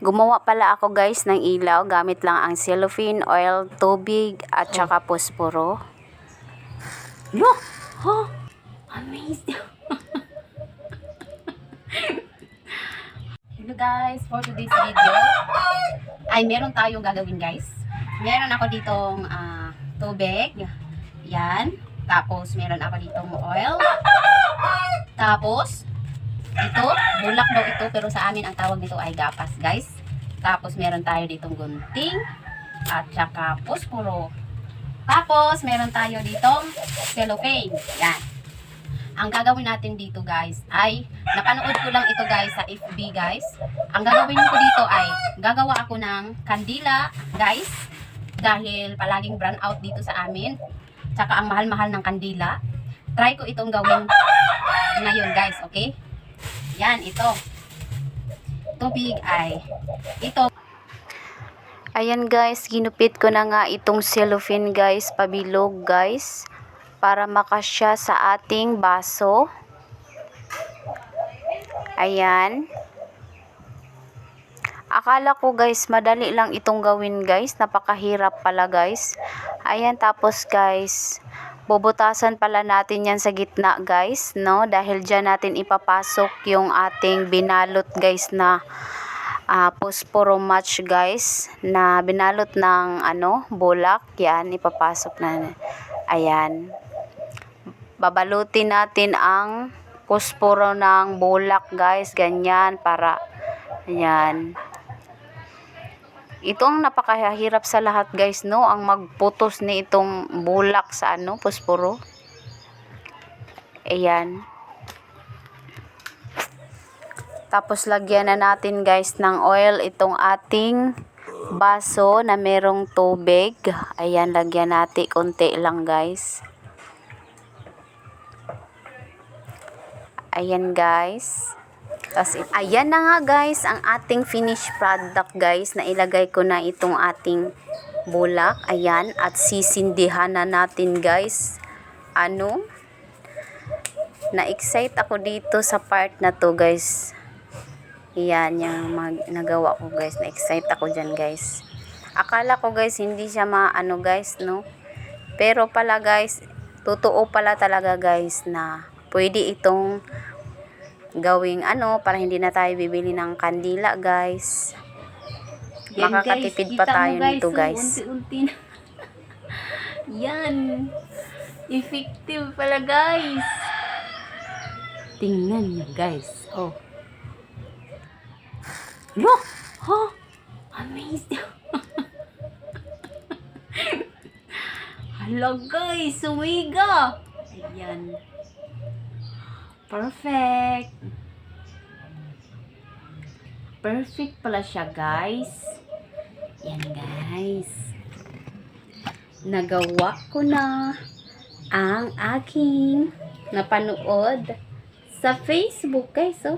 Gumawa pala ako guys ng ilaw gamit lang ang cellophane, oil, tubig at saka posporo. Look! Oh! Amazing! Hello guys, for today's video ay meron tayong gagawin guys. Meron ako ditong tubig. Yan. Tapos meron ako ditong oil. Tapos ito, bulak daw ito pero sa amin ang tawag nito ay gapas guys. Tapos meron tayo ditong gunting at saka posporo. Tapos meron tayo ditong cellophane. Yan. Ang gagawin natin dito guys ay, napanood ko lang ito guys sa FB guys. Ang gagawin ko dito ay, gagawa ako ng kandila guys. Dahil palaging brown out dito sa amin. Tsaka ang mahal-mahal ng kandila. Try ko itong gawin ngayon guys, okay? Yan, ito. Tubig ay, ito. Ayan guys, ginupit ko na nga itong cellophane guys, pabilog guys, para makasya sa ating baso. Ayan. Akala ko guys, madali lang itong gawin guys, napakahirap pala guys. Ayan, tapos guys, bubutasan pala natin yan sa gitna guys, no? Dahil dyan natin ipapasok yung ating binalot guys na posporo match guys, na binalot ng bulak. Yan, ipapasok na. Ayan. Babalutin natin ang posporo ng bulak guys, ganyan, para ayan. Ito ang napakahirap sa lahat guys, no? Ang magputos ni itong bulak sa posporo. Ayan. Tapos lagyan na natin guys ng oil itong ating baso na merong tubig. Ayan, lagyan natin konti lang guys. Ayan guys. Tapos, ayan na nga guys ang ating finished product guys, na ilagay ko na itong ating bulak. Ayan, at sisindihan na natin guys. Na-excite ako dito sa part na to guys. Ayan, yung nagawa ko guys, na-excite ako dyan guys. Akala ko guys, hindi siya guys, no? Pero pala guys, totoo pala talaga guys na pwede itong gawing para hindi na tayo bibili ng kandila guys. Yan, makakatipid guys, pa tayo guys, nito guys. Unti-unti na. Yan. Effective pala guys. Tingnan niyo guys. Oh. Look! Oh! Amazing! Hello guys! Sumiga! Ayan. Perfect! Perfect pala siya guys. Yan guys. Nagawa ko na ang aking napanood sa Facebook guys. Oh.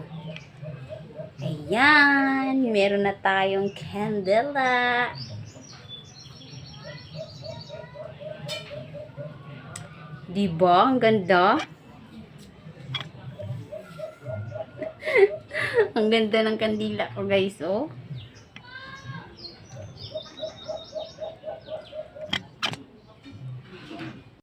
Ayan, meron na tayong candela. Diba? Ang ganda. Ang ganda ng kandila ko guys, oh.